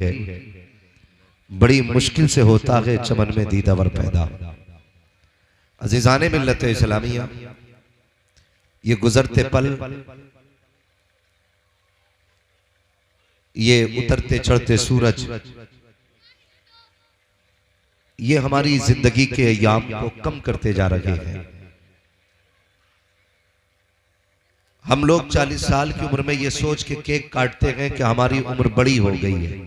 है, बड़ी मुश्किल से होता है चमन में दीदावर पैदा। अजीजाने मिल्लत इस्लामिया, ये गुजरते पल, ये उतरते चढ़ते सूरज, ये हमारी जिंदगी के अय्याम को कम करते जा रहे हैं। हम लोग 40 साल की उम्र में ये सोच के केक काटते हैं कि हमारी उम्र बड़ी हो गई है,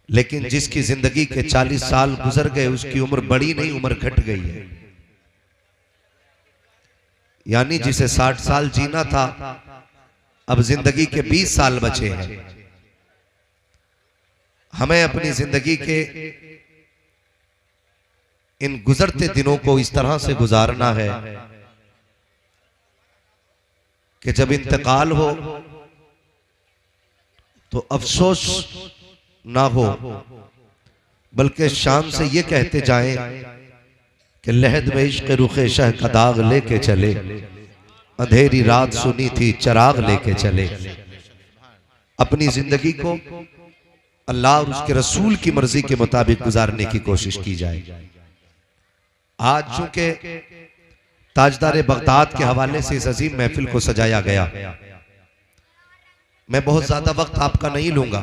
लेकिन जिसकी जिंदगी के 40 साल गुजर गए उसकी उम्र बड़ी नहीं, उम्र घट गई है। यानी जिसे 60 साल जीना था, अब जिंदगी के 20 साल बचे हैं। हमें अपनी जिंदगी के इन गुजरते दिनों को इस तरह से गुजारना है कि जब इंतकाल हो तो अफसोस ना हो, बल्कि शान से ये कहते जाएं कि लहद में इश्क रुखे शह का दाग लेके चले, अंधेरी रात सुनी थी चिराग लेके चले। अपनी जिंदगी को अल्लाह और उसके रसूल की मर्जी के मुताबिक गुजारने की कोशिश की जाए। आज चूंकि ताजदार बगदाद के हवाले से इस अजीम महफिल को सजाया गया, मैं बहुत ज्यादा वक्त आपका नहीं लूंगा।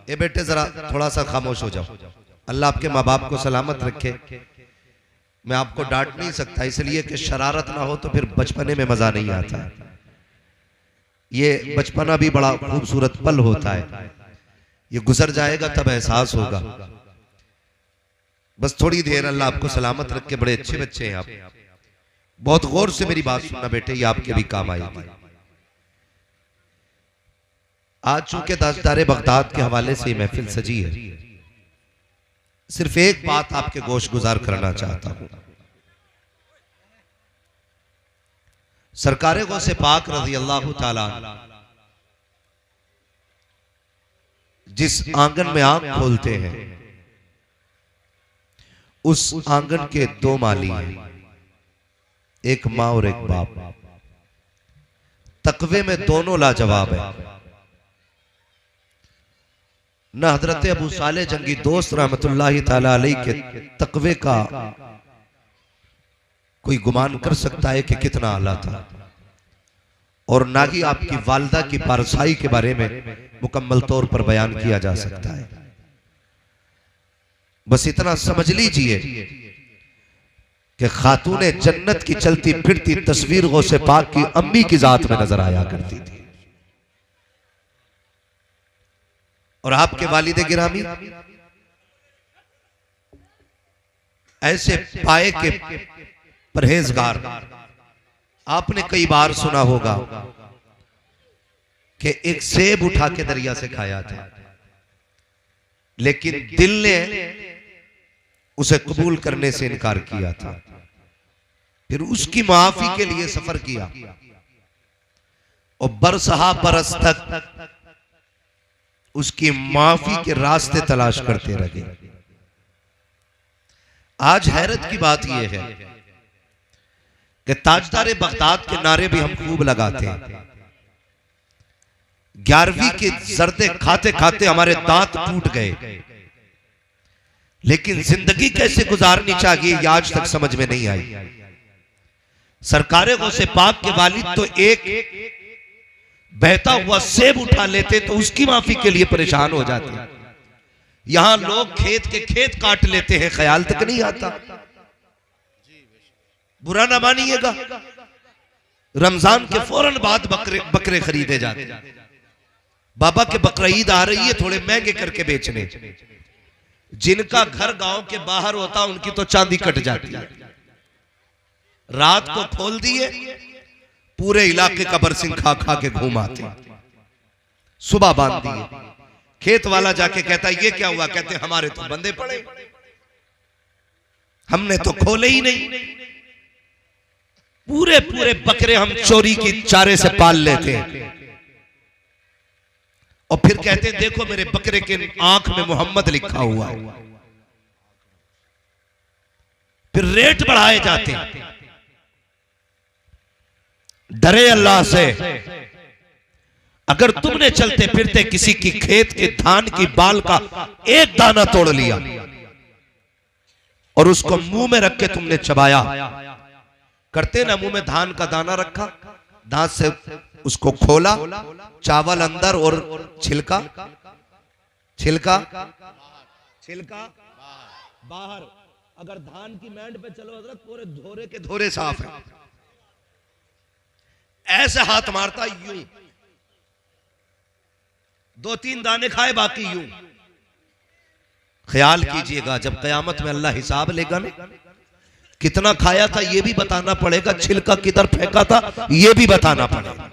ए बेटे जरा थोड़ा सा खामोश हो जाओ, अल्लाह आपके माँ बाप को सलामत रखे। मैं आपको डांट नहीं सकता, इसलिए कि शरारत ना हो तो फिर बचपने में मजा नहीं आता। ये बचपना भी बड़ा खूबसूरत पल होता है, ये गुजर जाएगा तब एहसास होगा। बस थोड़ी देर, अल्लाह आपको सलामत रखे। बड़े अच्छे बच्चे हैं आप, बहुत गौर से मेरी बात सुनना बेटे, ये आपके भी काम आएगी। आज चूंकि ताजदार बगदाद के हवाले से महफिल सजी है, सिर्फ एक बात आपके गोश गुजार करना चाहता हूं। सरकारे गौसे पाक रज़ी अल्लाह ताला जिस आंगन में आंख खोलते हैं, उस आंगन के दो माली हैं, एक माँ और एक बाप। तकवे में दोनों लाजवाब है। न हजरत अबू साले जंगी दोस्त रहमतुल्लाहि ताला अलैहि के तकवे का कोई गुमान कर सकता है कि कितना आला था, और ना ही आपकी वालदा की पारसाई के बारे में मुकम्मल तौर पर बयान किया जा सकता है। बस इतना समझ लीजिए कि खातूने जन्नत की चलती फिरती तस्वीर गौसे पाक की अम्मी की जात में नजर आया करती थी। और आपके वालिदे गिरामी ऐसे पाए के परहेजगार, आपने कई बार सुना होगा कि एक सेब उठा के दरिया से खाया था, लेकिन दिल ने उसे कबूल करने से इनकार किया था। फिर उसकी माफी के लिए सफर किया और बरसहा बरस तक उसकी माफी के रास्ते तलाश करते रहे। आज हैरत की बात यह है कि ताजदार बगदाद के नारे भी हम खूब लगाते हैं। 11वीं के जर्दे खाते खाते हमारे दांत टूट गए, लेकिन जिंदगी कैसे गुजारनी चाहिए ये आज तक समझ में नहीं आई। सरकारे गौसे पाक के वालिद तो एक बहता हुआ सेब उठा लेते तो उसकी माफी के लिए परेशान हो जाते। यहां लोग खेत के खेत काट लेते हैं, ख्याल तक नहीं आता। बुरा ना मानिएगा, रमजान के फौरन बाद बकरे खरीदे जाते। बाबा के बकरा ईद आ रही है, थोड़े महंगे करके बेचने। जिनका घर गांव के बाहर होता उनकी तो चांदी कट जाती है। रात को खोल दिए, पूरे इलाके का बरसिंग खा खा के घूमाते। सुबह बांध दिए, खेत वाला जाके कहता ये क्या हुआ? कहते हमारे तो बंदे पड़े, हमने तो खोले ही नहीं। पूरे पूरे बकरे हम चोरी की चारे से पाल लेते हैं और फिर कहते हैं देखो मेरे बकरे के आंख में मोहम्मद लिखा हुआ है। फिर रेट बढ़ाए जाते हैं। डरे अल्लाह से, अगर तुमने चलते फिरते किसी की खेत के धान की बाल का एक दाना तोड़ लिया और उसको मुंह में रख के तुमने चबाया, करते ना, मुंह में धान का दाना रखा, दांत से उसको खोला, चावल अंदर और छिलका छिलका छिलका बाहर। अगर धान की मैंड पे चलो हजरत, पूरे धोरे के धोरे साफ है। ऐसे हाथ मारता यूं, 2-3 दाने खाए, बाकी यूं। ख्याल कीजिएगा जब कयामत में अल्लाह हिसाब लेगा ना, कितना खाया था यह भी बताना पड़ेगा, छिलका किधर फेंका था यह भी बताना पड़ेगा।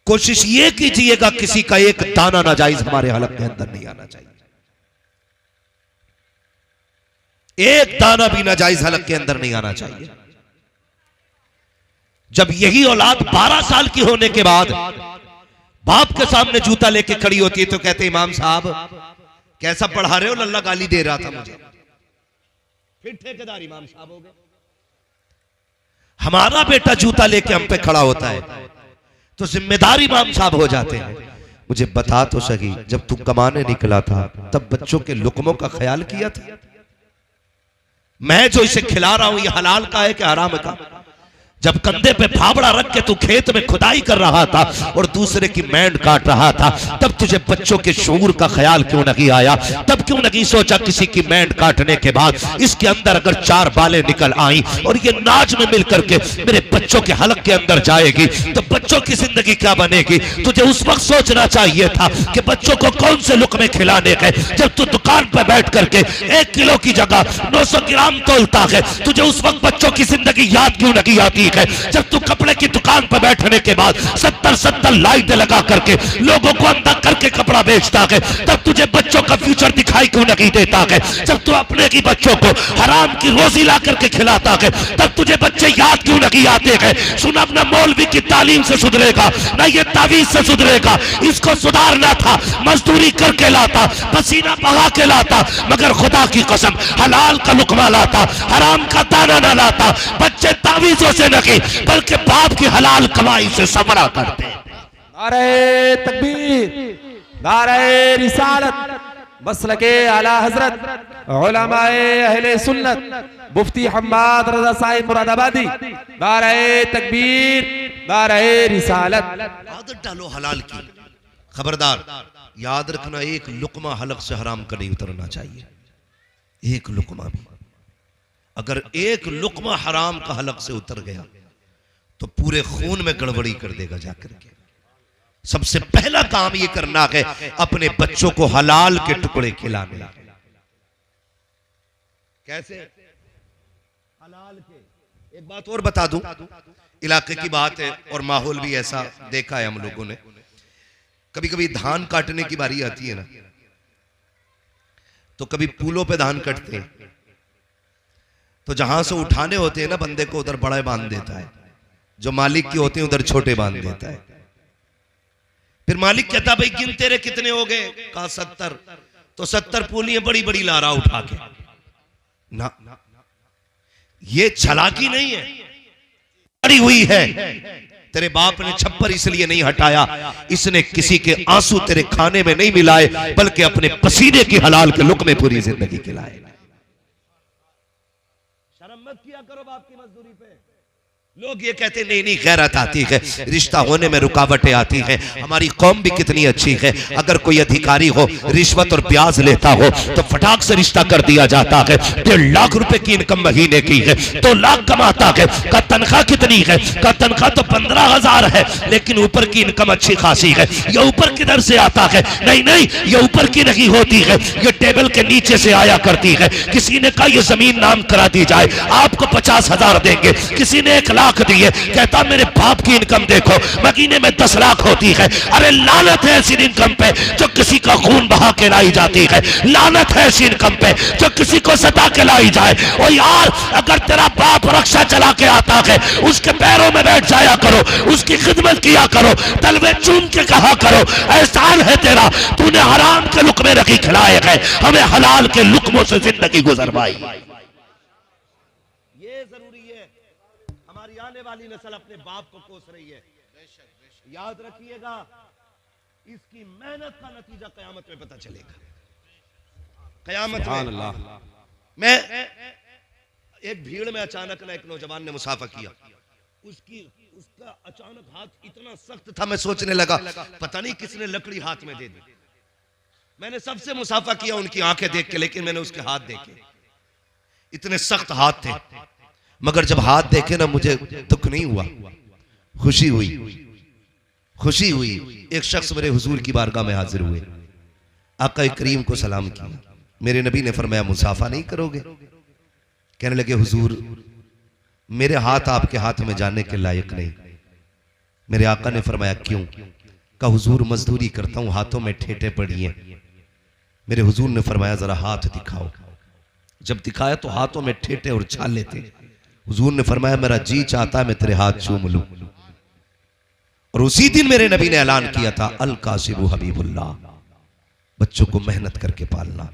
कोशिश ये कीजिएगा किसी का एक दाना नाजायज हमारे हलक के अंदर नहीं आना चाहिए, एक दाना भी नाजायज हलक के अंदर नहीं आना चाहिए। जब यही औलाद 12 साल की होने के बाद बाप के सामने जूता लेके खड़ी होती है तो कहते इमाम साहब कैसा पढ़ा रहे हो, लल्ला गाली दे रहा था मुझे। फिर ठेकेदार इमाम साहब हो गए। हमारा बेटा जूता लेके हम पे खड़ा होता है तो जिम्मेदार इमाम साहब हो जाते हैं। मुझे बता तो सही, जब तू कमाने निकला था तब बच्चों के लुकमों का ख्याल किया था? मैं जो इसे खिला रहा हूं ये हलाल का है कि हराम का? जब कंधे पे फावड़ा रख के तू खेत में खुदाई कर रहा था और दूसरे की मैंड काट रहा था, तब तुझे बच्चों के शऊर का ख्याल क्यों नहीं आया? तब क्यों नहीं सोचा किसी की मैंड काटने के बाद इसके अंदर अगर 4 बालें निकल आई और ये नाज में मिल करके मेरे बच्चों के हलक के अंदर जाएगी तो बच्चों की जिंदगी क्या बनेगी? तुझे उस वक्त सोचना चाहिए था कि बच्चों को कौन से लुकमे खिलाने के। जब तू दुकान पर बैठ करके 1 किलो की जगह 900 ग्राम तोलता है, तुझे उस वक्त बच्चों की जिंदगी याद क्यों नहीं आती है? जब तू कपड़े की दुकान पर बैठने के बाद 70 लाइटें लगा करके लोगों को अंधा करके कपड़ा बेचता है, तब तुझे बच्चों का फ्यूचर दिखाई क्यों नहीं देता है? जब तू अपने की बच्चों को हराम की रोजी ला करके खिलाता है, तब तुझे बच्चे याद क्यों नहीं आते हैं? सुन, अपना मौलवी की तालीम से सुधरेगा ना ये तावीज से सुधरेगा। इसको सुधारना था, मजदूरी करके लाता, पसीना बहा के लाता, मगर खुदा की कसम हलाल का लुकमा लाता, हराम का दाना ना लाता। बच्चे तावीजों से नहीं बल्कि बाप की हलाल कमाई से समरा करते। नारे तकबीर, नारे रिसालत, मसलके आला हजरत उलमाए अहले सुन्नत मुफ्ती हम्माद रजा साहिब मुरादाबादी। नारे तकबीर, नारे रिसालत। आदत डालो हलाल की, खबरदार याद रखना एक लुकमा हलक से हराम का नहीं उतरना चाहिए। एक लुकमा भी, अगर एक लुकमा हराम का हलक से उतर गया तो पूरे खून में गड़बड़ी कर देगा जाकर के। सबसे पहला काम यह करना है अपने बच्चों को हलाल के टुकड़े खिलाने। कैसे? हलाल के। एक बात और बता दूं, इलाके की बात है और माहौल भी ऐसा देखा है हम लोगों ने। कभी कभी धान काटने की बारी आती है ना, तो कभी पुलों पे धान कटते हैं तो जहां से उठाने होते हैं ना बंदे को, उधर बड़ा बांध देता है, जो मालिक की होते हैं उधर छोटे बांध देता है। फिर मालिक कहता भाई गिन तेरे कितने हो गए? कहा 70। तो 70 पूलियां बड़ी बड़ी ला रहा उठा के ना, ये चालाकी नहीं है, पड़ी हुई है। तेरे बाप ने छप्पर इसलिए नहीं हटाया, इसने किसी के आंसू तेरे खाने में नहीं मिलाए बल्कि अपने पसीने की हलाल के लुक में पूरी जिंदगी खिलाए। शर्म मत किया करो बाप की मजदूरी पे। लोग ये कहते नहीं नहीं गैरत आती है, रिश्ता होने में रुकावटें आती हैं। हमारी कौम भी कितनी अच्छी है, अगर कोई अधिकारी हो रिश्वत और ब्याज लेता हो तो फटाक से रिश्ता कर दिया जाता है। 1.5 लाख रुपए की इनकम महीने की है, 2 लाख कमाता है, का तनख्वाह कितनी है? का तनख्वाह तो 15,000 है, लेकिन ऊपर की इनकम अच्छी खासी है। ये ऊपर किधर से आता है? नहीं नहीं, ये ऊपर की नहीं होती है, ये टेबल के नीचे से आया करती है। किसी ने कहा ये जमीन नाम करा दी जाए, आपको 50,000 देंगे। किसी ने 1 लाख दिए, कहता मेरे बाप की इनकम देखो महीने में 10 लाख होती है। अरे लानत है ऐसी इनकम पे जो किसी का खून बहा के लाई जाती है, लानत है ऐसी इनकम पे जो किसी को सता के लाई जाए। और यार अगर तेरा बाप रक्षा चला के आता है उसके पैरों में बैठ जाया करो, उसकी खिदमत किया करो, तलवे चूम के कहा करो एहसान है तेरा, तूने हराम के लुकमे रखी खिलाए गए, हमें हलाल के लुकमों से जिंदगी गुजरवाई। ये जरूरी है, हमारी आने वाली नस्ल अपने बाप को कोस रही है। याद रखिएगा, इसकी मेहनत का नतीजा कयामत में पता चलेगा। कयामत में मैं एक भीड़ में अचानक ना एक नौजवान ने मुसाफा किया, उसका अचानक हाथ इतना सख्त था, मैं सोचने लगा पता नहीं किसने लकड़ी हाथ में दे दी। मैंने सबसे मुसाफा किया उनकी आंखें देख के, लेकिन मैंने उसके हाथ देखे, इतने सख्त हाथ थे। मगर जब हाथ देखे ना मुझे दुख नहीं हुआ, खुशी हुई, खुशी हुई। एक शख्स मेरे हुजूर की बारगाह में हाजिर हुए, आका करीम को सलाम किया। मेरे नबी ने फरमाया मुसाफा नहीं करोगे? कहने लगे हुजूर मेरे हाथ आपके हाथ में जाने के लायक नहीं। मेरे आका ने फरमाया क्यों? का हुजूर मजदूरी करता हूं, हाथों में ठेठे पड़ी हैं। मेरे हुजूर ने फरमाया जरा हाथ दिखाओ। जब दिखाया तो हाथों में ठेठे और छाले थे। हुजूर ने फरमाया मेरा जी चाहता है मैं तेरे हाथ चूम लूं। और उसी दिन मेरे नबी ने ऐलान किया था अल कासिबु हबीबुल्लाह, बच्चों को मेहनत करके पालना।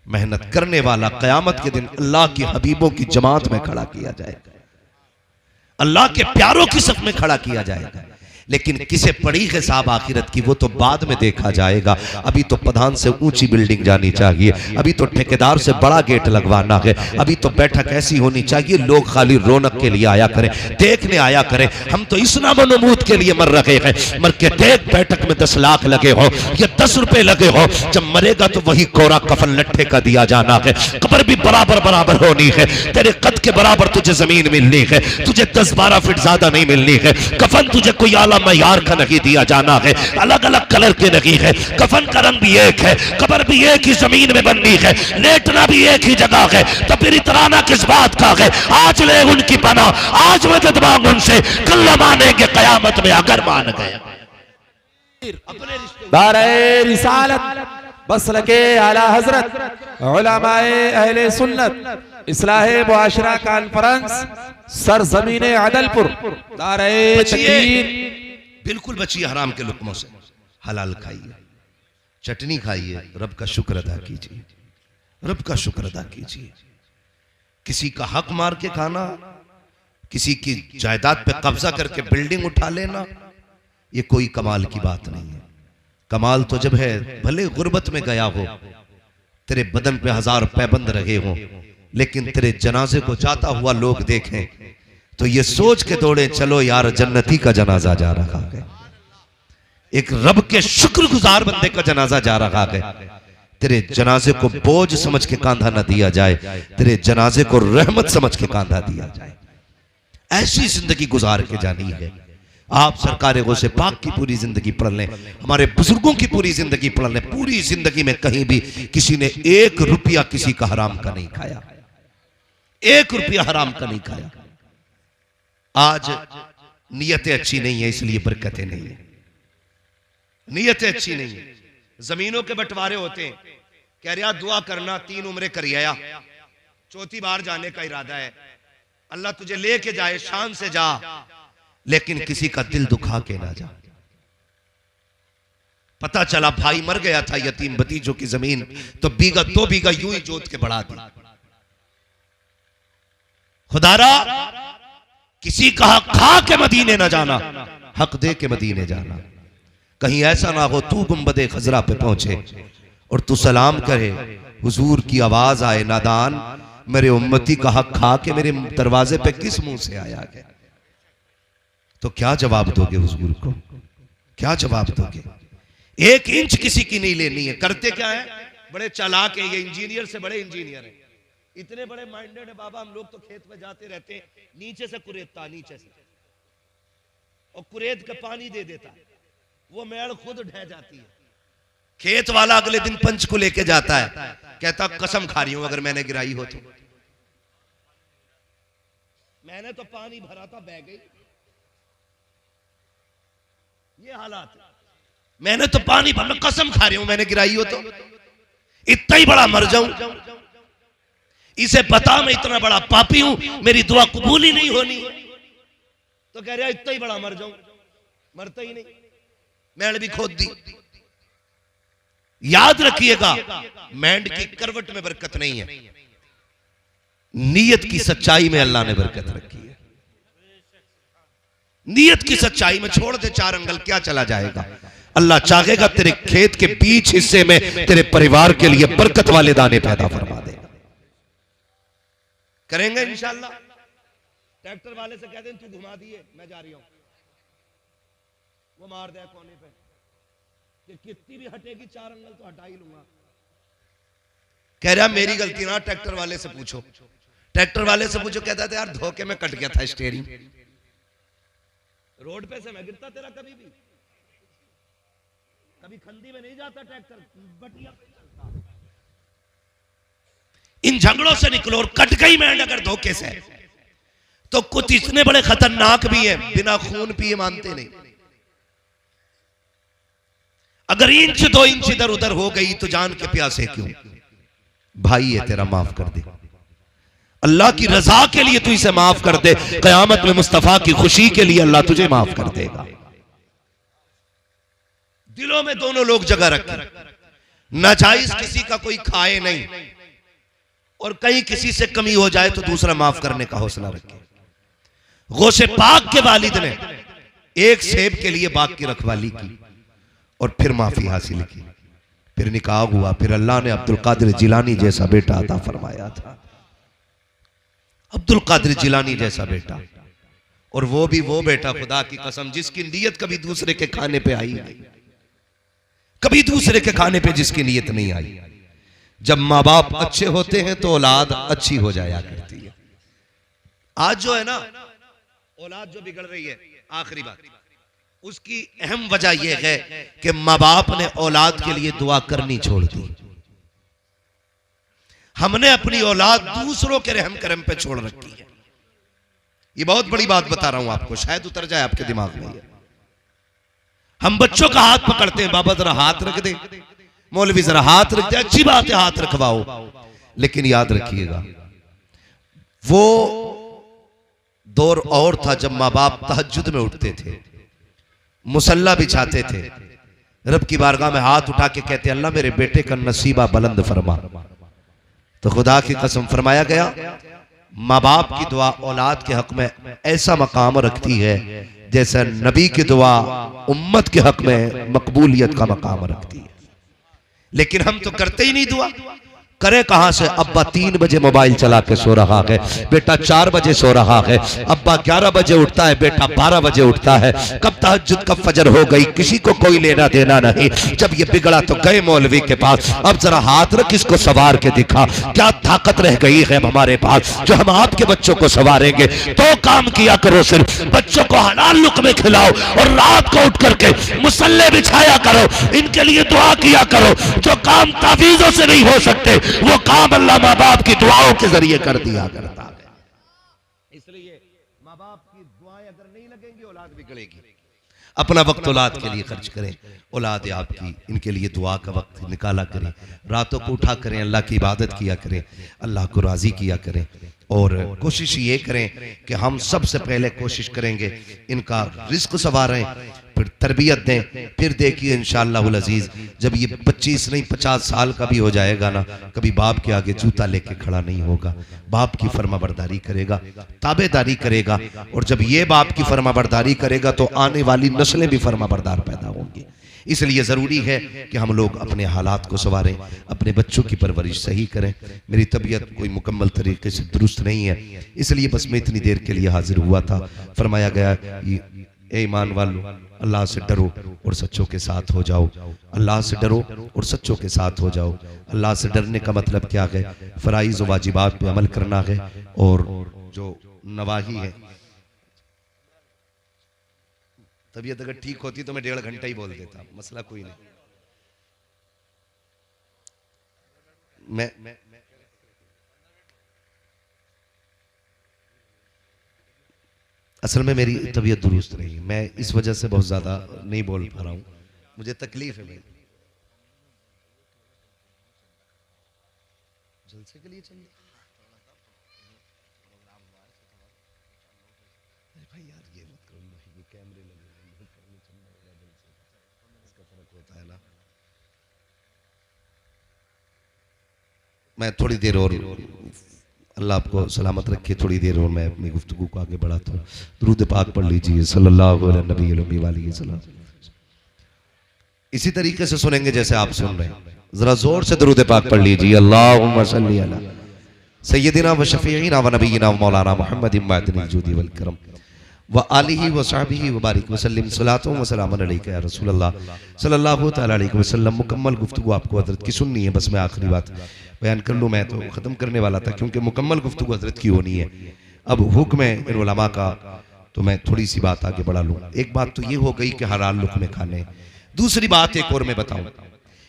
मेहनत करने वाला कयामत के दिन अल्लाह की हबीबों की जमात में खड़ा किया जाएगा, अल्लाह के प्यारों की सफ में खड़ा किया जाएगा। लेकिन किसे पड़ी हिसाब आखिरत की वो तो बाद में देखा जाएगा। अभी तो प्रधान से ऊंची बिल्डिंग जानी चाहिए, अभी तो ठेकेदार से बड़ा गेट लगवाना है, अभी तो बैठक ऐसी होनी चाहिए लोग खाली रौनक के लिए आया करें, देखने आया करें। हम तो इस नामोनमूद के लिए मर रहे हैं, मर के देख बैठक में 10 लाख लगे हो या 10 रुपए लगे हो, जब मरेगा तो वही कोरा कफन लट्ठे का दिया जाना है। कब्र भी बराबर बराबर होनी है, तेरे कद के बराबर तुझे जमीन मिलनी है, तुझे 10-12 फीट ज्यादा नहीं मिलनी है। कफन तुझे कोई आला मयार का नहीं दिया जाना है, अलग अलग कलर के नहीं है। कफन का रंग भी एक है, कब्र भी एक ही जमीन में बननी है, लेटना भी एक ही जगह है। तो फिर इतराना किस बात का है? आज ले उनकी पना, आज मदद मांग उनसे, कल मानेंगे कयामत में अगर मान गए। दारे रिसालत मसलके आला हजरत उलमाए अहले सुन्नत इस्लाहे मुआशरा कॉन्फ्रेंस सरजमीने अदलपुर दारे तकबीर। बिल्कुल बचिए हराम के लुक्मों से, हलाल खाइए, चटनी खाइए, रब का शुक्र अदा कीजिए, रब का शुक्र अदा कीजिए। किसी का हक मार के खाना, किसी की जायदाद पे कब्जा करके बिल्डिंग उठा लेना, ये कोई कमाल की बात नहीं है। कमाल तो जब है भले गुर्बत में गया हो, तेरे बदन पे 1000 पैबंद रहे हो, लेकिन तेरे जनाजे को जाता हुआ लोग देखें तो ये सोच के दौड़े चलो यार जन्नती का जनाजा जा रहा है, एक रब के शुक्रगुजार बंदे का जनाजा जा रहा है। तेरे जनाजे को बोझ समझ के कांधा न दिया जाए, तेरे जनाजे को रहमत समझ के कांधा दिया जाए। ऐसी जिंदगी गुजार के जानी है। आप सरकार गौसे पाक की पूरी जिंदगी पढ़ लें, हमारे बुजुर्गों की पूरी जिंदगी पढ़ लें, पूरी जिंदगी में कहीं भी किसी ने 1 रुपया किसी का हराम का नहीं खाया, 1 रुपया हराम का नहीं खाया। आज नीयतें अच्छी नहीं है इसलिए बरकतें नहीं है, नीयतें अच्छी नहीं है। जमीनों के बंटवारे होते हैं, कह रहा दुआ करना 3 उम्रें करिया, 4थी बार जाने का इरादा है, अल्लाह तुझे लेके जाए, शान से जा, लेकिन किसी का दिल दुखा के ना जा। पता चला भाई मर गया था, यतीम भतीजों की जमीन तो 2 बीघा यूं ही जोत के बढ़ा दी। खुदारा किसी का हक खा के मदीने ना जाना, हक दे के मदीने जाना। कहीं ऐसा ना हो तू गुंबदे खजरा पे पहुंचे और तू सलाम करे, हुजूर की आवाज आए नादान मेरे उम्मती का हक खा के मेरे दरवाजे पे किस मुंह से आया है? तो क्या जवाब दोगे हुजूर को? क्या जवाब दोगे? 1 इंच किसी की नहीं लेनी है। करते क्या है? बड़े चालाक है ये, इंजीनियर से बड़े इंजीनियर है, इतने बड़े माइंडेड है बाबा। हम लोग तो खेत में जाते रहते हैं, नीचे से कुरेदता, नीचे से, और कुरेद का पानी दे देता, वो मेड़ खुद ढह जाती है। खेत वाला अगले दिन पंच को लेके जाता है, कहता कसम खा रही हूं अगर मैंने गिराई हो तो, मैंने तो पानी भरा था बह गई। ये हालात, मैंने तो पानी भरा, कसम खा रही हूं मैंने गिराई हो तो, इतना ही बड़ा मर जाऊं, इसे पता मैं इतना बड़ा पापी हूं, मेरी दुआ कबूल ही नहीं होनी, तो कह रहा इतना ही बड़ा मर जाऊं, मरता ही नहीं, मैंने भी खोद दी। याद रखिएगा मैंड की करवट में बरकत नहीं है, नीयत की सच्चाई में अल्लाह ने बरकत रखी है। नीयत की सच्चाई में छोड़ दे 4 अंगल, क्या चला जाएगा। अल्लाह चाहेगा तेरे खेत के बीच हिस्से में तेरे परिवार के लिए बरकत वाले दाने पैदा फरमा देगा। करेंगे इंशाअल्लाह। ट्रैक्टर वाले से कह दें तू घुमा दिए, मैं जा रही हूं, वो मार दे कोने पे कि कितनी भी हटेगी 4 अंगल तो हटा ही लूंगा। कह रहा मेरी गलती ना, ट्रैक्टर वाले से पूछो। ट्रैक्टर वाले से पूछो, कहता था यार धोखे में कट गया था स्टीयरिंग, रोड पे से मैं गिरता तेरा कभी भी, कभी खंदी में नहीं जाता ट्रैक्टर, बटिया पे चलता। इन झगड़ों से निकलो और कट गई मैं अगर धोखे से, तो कुछ इतने बड़े खतरनाक भी हैं बिना खून पिए मानते नहीं। अगर इंच 2 इंच इधर उधर हो गई तो जान के प्यासे क्यों, भाई है तेरा, माफ कर दे। अल्लाह की रजा के लिए तू इसे माफ कर दे, कयामत में मुस्तफा की खुशी के लिए अल्लाह तुझे माफ कर देगा। दिलों में दोनों लोग जगह रखें, नाजायज किसी का कोई खाए नहीं, और कहीं किसी से कमी हो जाए तो दूसरा माफ करने का हौसला रखे। गौसे पाक के वालिद ने एक सेब के लिए बाग की रखवाली की और फिर माफी हासिल की, फिर निकाह हुआ, फिर अल्लाह ने अब्दुल कादिर जिलानी जैसा बेटा अता फरमाया था। अब्दुल कादिर जिलानी जैसा बेटा, और वो भी वो बेटा खुदा की कसम जिसकी नीयत कभी दूसरे के खाने पे आई नहीं, कभी दूसरे के खाने पे जिसकी नीयत नहीं आई। जब माँ बाप अच्छे होते हैं तो औलाद अच्छी हो जाया करती है। आज जो है ना औलाद जो बिगड़ रही है, आखिरी बात, उसकी अहम वजह यह है कि माँ बाप ने औलाद के लिए दुआ करनी छोड़ दी। हमने अपनी औलाद दूसरों के रहम करम पे छोड़ रखी है। ये बहुत बड़ी बात बता रहा हूं आपको, शायद उतर जाए आपके दिमाग में। हम बच्चों का हाथ पकड़ते हैं, बाबा जरा हाथ रख दे, मौलवी जरा हाथ रख दे, अच्छी बात है हाथ रखवाओ, लेकिन याद रखिएगा वो दौर और था जब माँ बाप तहज्जुद में उठते थे, मुसल्ला बिछाते थे, रब की बारगाह में हाथ उठा के कहते अल्लाह मेरे बेटे का नसीबा बुलंद फरमा। तो खुदा की कसम फरमाया गया माँ बाप की दुआ औलाद के हक में ऐसा मकाम रखती है जैसा नबी की दुआ उम्मत के हक में मकबूलियत का मकाम रखती है। लेकिन हम तो करते ही नहीं दुआ। करे कहां से, अब्बा 3 बजे मोबाइल चला के सो रहा है, बेटा 4 बजे सो रहा है, अब्बा 11 बजे उठता है, बेटा 12 बजे उठता है, कब तहज्जुद कब फजर हो गई किसी को कोई लेना देना नहीं। जब ये बिगड़ा तो गए मौलवी के पास, अब जरा हाथ रख इसको सवार के दिखा, क्या ताकत रह गई है हमारे पास जो हम आपके बच्चों को सवारेंगे। तो काम किया करो, सिर्फ बच्चों को हलाल लुक़मे खिलाओ और रात को उठ करके मुसल्ले बिछाया करो, इनके लिए दुआ किया करो। जो काम तावीज़ों से नहीं हो सकते वो काम अल्लाह माँ बाप की दुआओं के जरिए कर दिया करता है। इसलिए माँ बाप की दुआएं अगर नहीं लगेंगी औलाद बिगड़ेगी। अपना वक्त औलाद के लिए खर्च करें, औलाद आपकी, इनके लिए दुआ का वक्त निकाला करें, रातों को उठा करें, अल्लाह की इबादत किया करें, अल्लाह को राजी किया करें। और कोशिश ये करें कि हम सबसे पहले कोशिश करेंगे इनका रिस्क संवारें, फिर तरबियत दें, फिर देखिए इंशाअल्लाहुल अजीज जब ये 25 नहीं 50 साल का भी हो जाएगा ना, कभी बाप के आगे जूता लेके खड़ा नहीं होगा, बाप की फरमाबरदारी करेगा, ताबेदारी करेगा। और जब ये बाप की फरमाबरदारी करेगा तो आने वाली नस्लें भी फरमाबरदार पैदा होंगी। इसलिए ज़रूरी है कि हम लोग अपने हालात को संवारें, अपने बच्चों की परवरिश सही करें। मेरी तबीयत कोई मुकम्मल तरीके से दुरुस्त नहीं है, इसलिए बस मैं इतनी देर के लिए हाजिर हुआ था। फरमाया गया ए ईमान वालों, अल्लाह से डरो और सच्चों के साथ हो जाओ, अल्लाह से डरो और सच्चों के साथ हो जाओ। अल्लाह से डरने का मतलब क्या है, फ़राइज़ व वाजिबात पे अमल करना है, और जो नवाही है। तबीयत अगर ठीक होती तो मैं 1.5 घंटा ही बोल देता, मसला कोई नहीं। मैं असल में मेरी तबीयत दुरुस्त नहीं, मैं इस वजह से बहुत ज्यादा नहीं बोल पा रहा हूँ, मुझे तकलीफ है। भाई जलसे के लिए चल भाई यार ये मत करो, ये कैमरे लगे इसका फर्क होता है ना। मैं थोड़ी देर और अल्लाह आपको सलामत रखे। थोड़ी देर और मैं अपनी गुफ्तगू को आगे बढ़ाता हूँ। दुरूद पाक पढ़ लीजिए सल्लल्लाहु अलैहि नबी वसल्लम। इसी तरीके से सुनेंगे जैसे आप सुन रहे हैं। जरा जोर से दुरूद पाक पढ़ लीजिए। अल्लाहुम्मा सल्ली अला सय्यदिना व शफीईना व नबीना व मौलाना मुहम्मदिन मअदिनिल जुदी वल करम व आलिहि व सहबिहि व बारिक व सल्लिम सलातो व सलामुन अलैका या रसूलल्लाह सल्लल्लाहु तआला अलैहि वसल्लम। मुकम्मल गुफ्तगू आपको हजरत की सुननी है। बस मैं आखिरी बात बयान कर लूँ। मैं तो ख़त्म करने वाला था क्योंकि मुकम्मल गुफ्तगू हजरत की होनी है। अब हुक्म है इन उलमा का, तो मैं थोड़ी सी बात आगे बढ़ा लूँ। एक बात तो ये हो गई कि हलाल लुक़्मे खाने। दूसरी बात एक और मैं बताऊँ,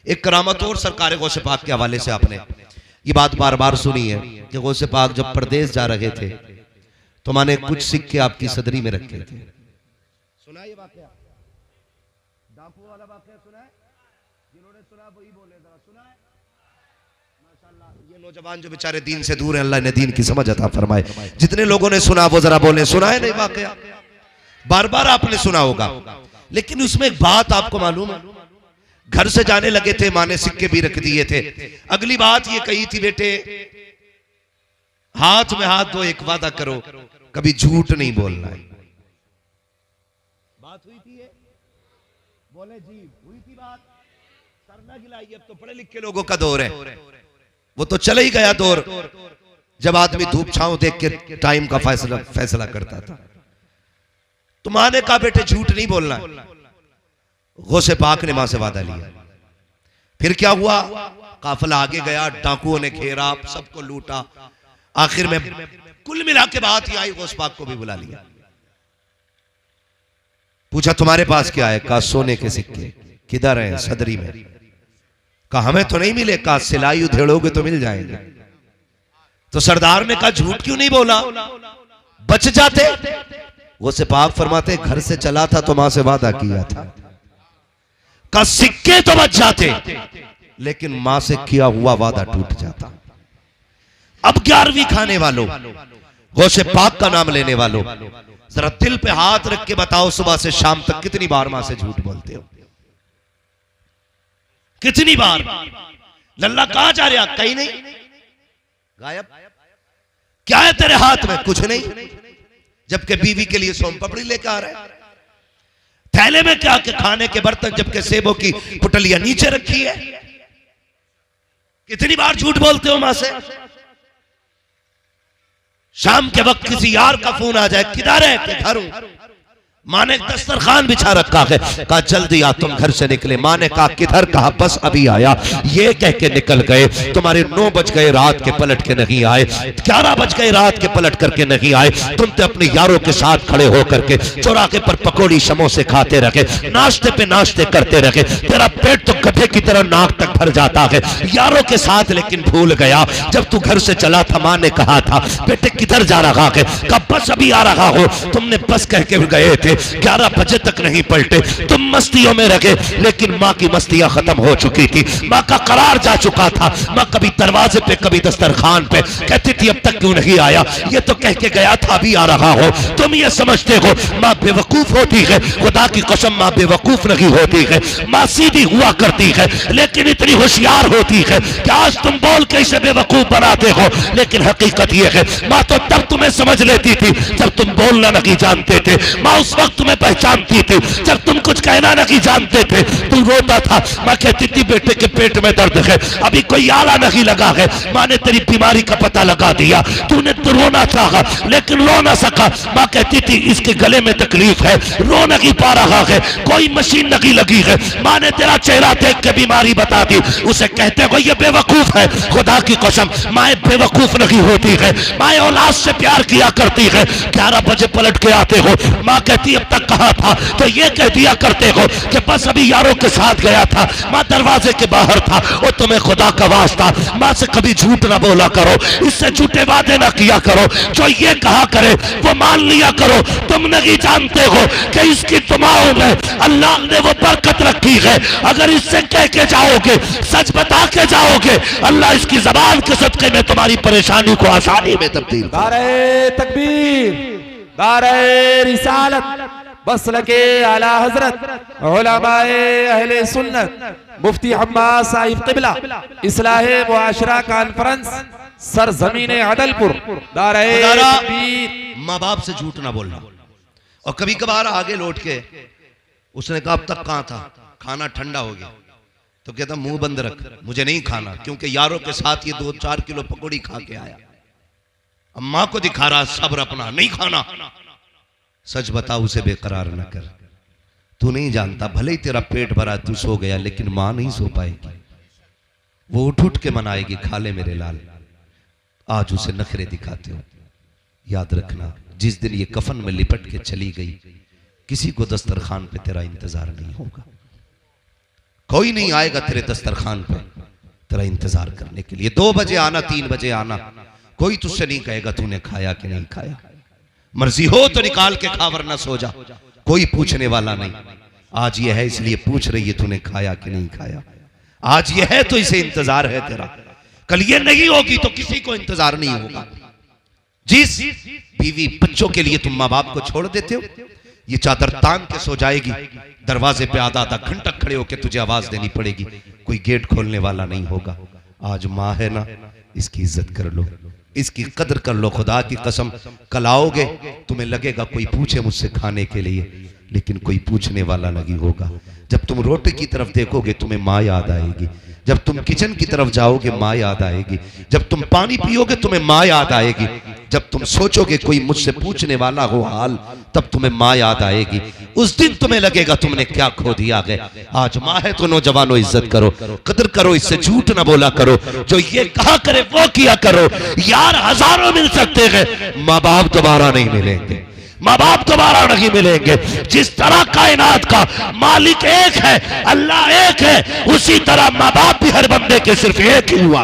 एक करामत और सरकार गौसे पाक के हवाले से आपने ये बात बार बार सुनी है कि गौसे पाक जब परदेश जा रहे थे तो माने कुछ सिक्के आपकी सदरी में रखे थे। सुना ये वाकया? डाकू वाला वाकया सुना है? जिन्होंने सुना वही बोले, जरा सुना है? माशाल्लाह, ये नौजवान जो बेचारे दीन से दूर हैं, अल्लाह ने दीन की समझ अता फरमाए। जितने लोगों ने सुना वो जरा बोले सुना है? नहीं वाकया बार बार आपने सुना होगा, लेकिन उसमें एक बात आपको मालूम है? घर से जाने लगे थे, माँ ने सिक्के भी रख दिए थे। अगली बात ये कही थी, बेटे हाथ में हाथ दो, एक वादा करो कभी झूठ नहीं बोलना है। बात हुई थी ये? बोले जी हुई थी बात। सरना गिलाई। अब तो पढ़े लिखे लोगों का दौर है, वो तो चले ही गया दौर जब आदमी धूप छांव देख के टाइम का फैसला करता था। तो माँ ने कहा बेटे झूठ नहीं बोलना है। गौसे पाक ने मां से वादा लिया। फिर क्या हुआ? काफिला आगे गया, डाकुओं ने घेरा, सबको लूटा। आखिर में कुल मिला के बात ही आई, गौस पाक को भी बुला लिया। पूछा तुम्हारे पास क्या है? कहा सोने के सिक्के। किधर हैं? सदरी में। कहा हमें तो नहीं मिले। कहा सिलाई उधेड़ोगे तो मिल जाएंगे। तो सरदार ने कहा झूठ क्यों नहीं बोला, बच जाते। गौसे पाक फरमाते घर से चला था तो मां से वादा किया था। का सिक्के तो बच जाते लेकिन मां से किया हुआ वादा टूट जाता। अब 11वीं खाने वालों, गौसे पाक का नाम लेने वालों, जरा दिल पे हाथ रख के बताओ सुबह से शाम तक कितनी बार मां से झूठ बोलते हो? कितनी बार? लल्ला कहां जा रहा? कहीं नहीं, गायब। क्या है तेरे हाथ में? कुछ नहीं। जबकि बीवी के लिए सोम पापड़ी लेकर आ रहा है। थैले में क्या के खाने के बर्तन, जबकि सेबों की पुटलियां नीचे रखी है। कितनी बार झूठ बोलते हो मां से? शाम के वक्त किसी यार का फोन आ जाए, किधर है? कि घर हूं। मां ने दस्तरखान बिछा रखा है। कहा जल्दी आ, तुम घर से निकले। मां ने कहा किधर? कहा बस अभी आया। ये कह के निकल गए। तुम्हारे 9 बज गए रात के, पलट के नहीं आए। 11 बज गए रात के, पलट करके नहीं आए। तुम तो अपने यारों के साथ खड़े होकर के चौराहे पर पकौड़ी समोसे खाते रहे, नाश्ते पे नाश्ते करते रहे। तेरा पेट तो गधे की तरह नाक तक भर जाता है यारों के साथ। लेकिन भूल गया जब तू घर से चला था, मां ने कहा था बेटे किधर जा रहा है? कब? बस अभी आ रहा हो। तुमने बस कह के गए थे, 11 बजे तक नहीं पलटे। तुम मस्तियों में रहे, लेकिन माँ की मस्तियां खत्म हो चुकी थी। माँ का करार जा चुका था। माँ कभी दरवाजे पे, कभी दस्तरखान पे कहती थी अब तक क्यों नहीं आया? ये तो कह के गया था अभी आ रहा हो। तुम ये समझते हो माँ बेवकूफ होती है? खुदा की कसम माँ बेवकूफ नहीं होती है। माँ सीधी हुआ करती है, लेकिन इतनी होशियार होती है कि आज तुम बोल के इसे बेवकूफ बनाते हो, लेकिन हकीकत ये है माँ तो तब तुम्हें समझ लेती थी जब तुम बोलना नहीं जानते थे। माँ उस वक्त तुम्हें पहचानती थी जब तुम कुछ कहना नहीं जानते थे। तू रोता था, माँ कहती थी बेटे के पेट में दर्द है, अभी कोई आला नहीं लगा है। माँ ने तेरी बीमारी का पता लगा दिया। तूने तो रोना चाहा लेकिन रो ना सका। माँ कहती थी इसके गले में तकलीफ है, रो नहीं पा रहा है, कोई मशीन नहीं लगी है। माँ ने तेरा चेहरा देख के बीमारी बता दी। उसे कहते हो ये बेवकूफ है। खुदा की कसम माए बेवकूफ नहीं होती है। माए औलाद से प्यार किया करती है। 11 बजे पलट के आते हो, माँ कहती अब तक कहा था, तो ये कह दिया करते हो कि बस अभी यारों के साथ गया था, माँ दरवाजे के बाहर था। और तुम्हें खुदा का वास्ता माँ से कभी झूठ ना बोला करो, इससे झूठे वादे ना किया करो। जो ये कहा करे वो मान लिया करो। तुम नहीं जानते हो कि इसकी दुआओं में अल्लाह ने वो बरकत रखी है। अगर इससे कह के जाओगे, सच बता के जाओगे, अल्लाह इसकी जबान के सदके में तुम्हारी परेशानी को आसानी में तब्दील। नारे तकबीर, नारे रिसालत, बसलके आला हजरत उलमाए अहले सुन्नत मुफ्ती हम्माद साहिब क़िबला इस्लाहे मुआशरा कॉन्फ्रेंस सरजमीन अदलपुर दारे तकबीर। माँ बाप से झूठ ना बोलना। और कभी कभार आगे लौट के उसने कहा अब तक कहां था, खाना ठंडा हो गया, तो कहता मुंह बंद रख, मुझे नहीं खाना, क्योंकि यारों के साथ ये 2-4 किलो पकौड़ी खा के आया। अब मां को दिखा रहा सब्र अपना, नहीं खाना। सच बता, उसे बेकरार न कर। तू नहीं जानता, भले ही तेरा पेट भरा तू सो गया, लेकिन मां नहीं सो पाएगी। वो उठ उठ के मनाएगी, खा ले मेरे लाल। आज उसे नखरे दिखाते हो। याद रखना, जिस दिन ये कफन में लिपट के चली गई, किसी को दस्तरखान पे तेरा इंतजार नहीं होगा। कोई नहीं आएगा तेरे दस्तरखान पे तेरा इंतजार करने के लिए। 2 बजे आना, 3 बजे आना, कोई तुझसे नहीं कहेगा तूने खाया कि नहीं खाया। मर्जी हो तो निकाल के खा, वरना सो जा, कोई पूछने वाला नहीं। आज ये है इसलिए पूछ रही है तूने खाया कि नहीं खाया। आज ये है तो इसे इंतजार है तेरा। कल ये नहीं होगी तो किसी को इंतजार नहीं होगा। जिस बीवी बच्चों के लिए तुम माँ बाप को छोड़ देते हो, ये चादर तान के सो जाएगी, दरवाजे पे आधा आधा घंटा खड़े होकर तुझे आवाज देनी पड़ेगी, कोई गेट खोलने वाला नहीं होगा। आज माँ है ना, इसकी इज्जत कर लो, इसकी कदर कर लो। खुदा की कसम, कल आओगे तुम्हें लगेगा कोई पूछे मुझसे खाने के लिए, लेकिन कोई पूछने वाला नहीं होगा। जब तुम रोटी की तरफ देखोगे तुम्हें माँ याद आएगी। जब तुम किचन की तरफ जाओगे माँ याद आएगी। जब तुम पानी पियोगे तुम्हें माँ याद आएगी। जब तुम सोचोगे कोई मुझसे पूछने वाला हो हाल, तब तुम्हें माँ याद आएगी। उस दिन तुम्हें लगेगा तुमने क्या खो दिया है। आज माँ है तो नौजवानों इज्जत करो, कदर करो, इससे झूठ ना बोला करो। जो ये कहा करे वो किया करो। यार हजारों मिल सकते हैं, माँ बाप दोबारा नहीं मिलेंगे, माँ बाप दोबारा नहीं मिलेंगे। जिस तरह कायनात का मालिक एक है, अल्लाह एक है, उसी तरह माँ बाप भी हर बंदे के सिर्फ एक ही हुआ।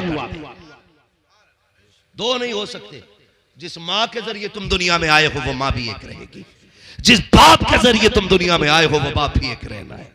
2 नहीं हो सकते। जिस माँ के जरिए तुम दुनिया में आए हो वो माँ भी एक रहेगी, जिस बाप के जरिए तुम दुनिया में आए हो वो बाप भी एक रहना है।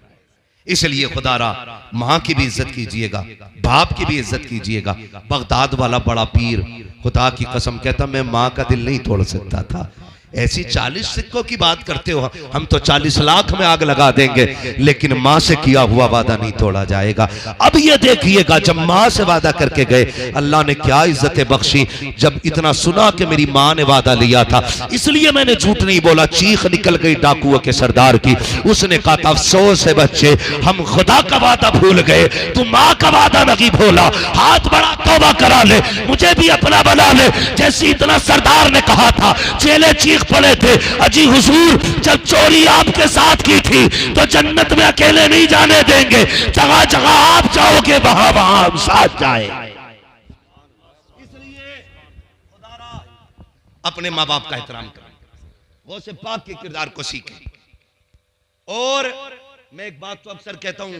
इसलिए खुदारा माँ की भी इज्जत कीजिएगा, बाप की भी इज्जत कीजिएगा। बगदाद वाला बड़ा पीर खुदा की कसम कहता मैं माँ का दिल नहीं तोड़ सकता था। ऐसी 40 सिक्कों की बात करते हो, हम तो 40 लाख में आग लगा देंगे, लेकिन माँ से किया हुआ वादा नहीं तोड़ा जाएगा। अब ये देखिएगा, जब माँ से वादा करके गए, अल्लाह ने क्या इज्जतें बख्शी। जब इतना सुना कि मेरी माँ ने वादा लिया था, इसलिए मैंने झूठ नहीं बोला। चीख निकल गई डाकुओं के सरदार की। उसने कहा था अफसोस है बच्चे, हम खुदा का वादा भूल गए, तू माँ का वादा नहीं भूला। हाथ बड़ा, तौबा करा ले, मुझे भी अपना बना ले। जैसे इतना सरदार ने कहा था, चेले चीख पड़े थे, अजी हुजूर जब चोरी आपके साथ की थी तो जन्नत में अकेले नहीं जाने देंगे, जगह जगह आप जाओगे वहां वहां हम साथ जाए। इसलिए अपने माँ बाप का एहतराम करें, वो से पाक के किरदार को सीखें। और मैं एक बात तो अक्सर कहता हूं,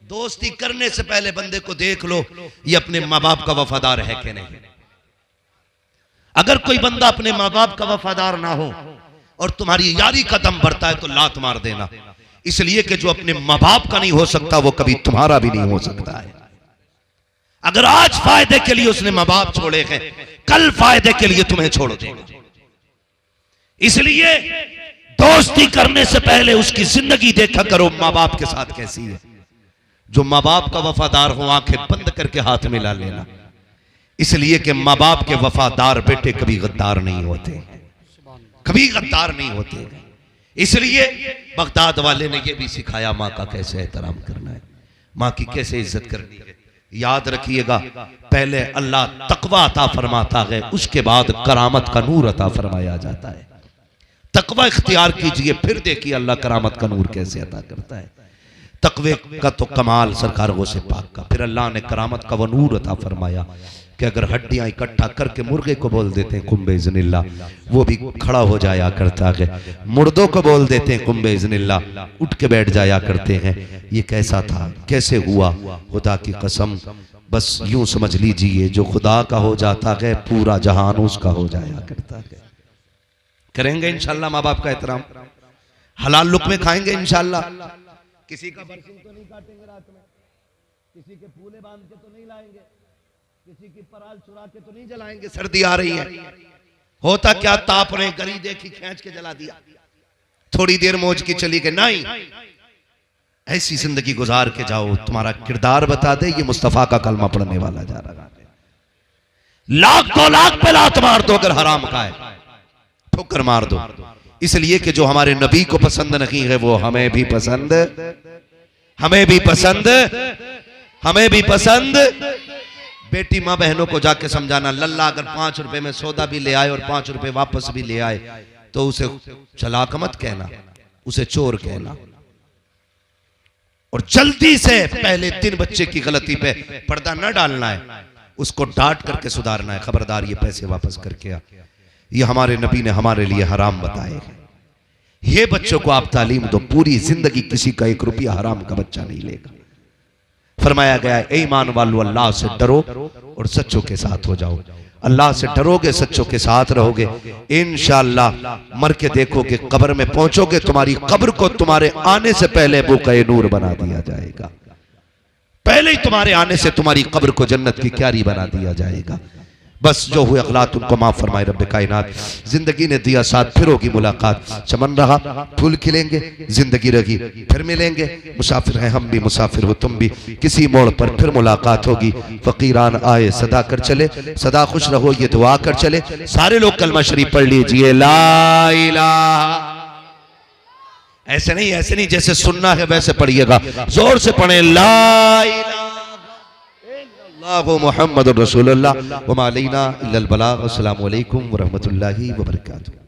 दोस्ती करने से पहले बंदे को देख लो ये अपने माँ बाप का वफादार है कि नहीं। अगर कोई बंदा अपने माँ बाप का वफादार ना हो और तुम्हारी यारी का दम बढ़ता है तो लात मार देना। इसलिए कि जो अपने माँ बाप का नहीं हो सकता वो कभी तुम्हारा भी नहीं हो सकता है। अगर आज फायदे के लिए उसने माँ बाप छोड़े हैं, कल फायदे के लिए तुम्हें छोड़ देगा। इसलिए दोस्ती करने से पहले उसकी जिंदगी देखा करो माँ बाप के साथ कैसी है। जो माँ बाप का वफादार हो आंखें बंद करके हाथ मिला लेना, इसलिए कि माँ बाप के वफादार बेटे कभी गद्दार नहीं होते, कभी गद्दार नहीं होते। इसलिए बगदाद वाले ने यह भी सिखाया माँ का कैसे एहतराम करना है, माँ की कैसे इज्जत करनी है। याद रखिएगा, पहले अल्लाह तकवा अता फरमाता है, उसके बाद करामत का नूर अता फरमाया जाता है। तकवा इख्तियार कीजिए, फिर देखिए अल्लाह करामत का नूर कैसे अता करता है। तकवे का तो कमाल सरकार गौसे पाक का। फिर अल्लाह ने करामत का वो नूर अता फरमाया कि अगर हड्डियां इकट्ठा करके मुर्गे को बोल देते हैं कुंबे इज़्निल्लाह, वो भी खड़ा हो जाया करता है। मुर्दों को बोल देते हैं कुंबे इज़्निल्लाह, उठ के बैठ जाया करते हैं। ये कैसा था, कैसे हुआ? खुदा की कसम, बस यूं समझ लीजिए, जो खुदा का हो जाता है पूरा जहान उसका हो जाया करता है। करेंगे इंशाल्लाह माँ बाप का एहतराम, हलाल लुक़मे खाएंगे इंशाल्लाह। किसी का बरसिंग तो नहीं काटेंगे रात में, किसी के फूले बांध के तो नहीं लाएंगे, किसी की पराल चुरा के तो नहीं जलाएंगे। सर्दी आ रही है, होता क्या, ताप रहे, गरी देखी खींच के जला दिया, थोड़ी देर मौज की चली गई। नहीं, ऐसी जिंदगी गुजार के जाओ, तुम्हारा किरदार बता दे ये मुस्तफा का कलमा पढ़ने वाला जा रहा है। लाख दो लाख पे लात मार दो अगर हराम का है, ठोकर मार दो। इसलिए कि जो हमारे नबी को पसंद नहीं है वो हमें भी पसंद, हमें भी पसंद, हमें भी पसंद। बेटी माँ बहनों को जाके समझाना, लल्ला अगर 5 रुपए में सौदा भी ले आए और 5 रुपए वापस भी ले आए तो उसे चालाक मत कहना, उसे चोर कहना। और जल्दी से पहले 3 बच्चे की गलती पे पर्दा न डालना है, उसको डांट करके सुधारना है, खबरदार ये पैसे वापस करके आ। ये हमारे नबी ने हमारे लिए हराम बताए। ये बच्चों को आप तालीम दो, पूरी जिंदगी किसी का 1 रुपया हराम का बच्चा नहीं लेगा। फरमाया गया है, ए ईमान वालों अल्लाह से डरो और सच्चों के साथ हो जाओ। अल्लाह से डरोगे, सच्चों के साथ रहोगे, इंशाअल्लाह मर के देखोगे, कब्र में पहुंचोगे, तुम्हारी कब्र को तुम्हारे आने से पहले बुक़े नूर बना दिया जाएगा। पहले ही तुम्हारे आने से तुम्हारी कब्र को जन्नत की क्यारी बना दिया जाएगा। बस जो हुए अगलात उनको माफ फरमाए रब्बे कायनात। जिंदगी ने दिया साथ, फिर होगी मुलाकात। चमन रहा फूल खिलेंगे, जिंदगी रही फिर मिलेंगे। मुसाफिर हैं हम भी, मुसाफिर हो तुम भी, किसी मोड़ पर फिर मुलाकात होगी। फकीरान आए सदा कर चले, सदा खुश रहो ये दुआ कर चले। सारे लोग कलमा शरीफ पढ़ लीजिए, ला इलाहा। ऐसे नहीं, ऐसे नहीं, जैसे सुनना है वैसे पढ़िएगा, जोर से पढ़े, ला इलाहा मुहम्मद रसूलुल्लाह व मा अलैना इल्लल बलाग। अस्सलामु अलैकुम व रहमतुल्लाहि व बरकातुहू।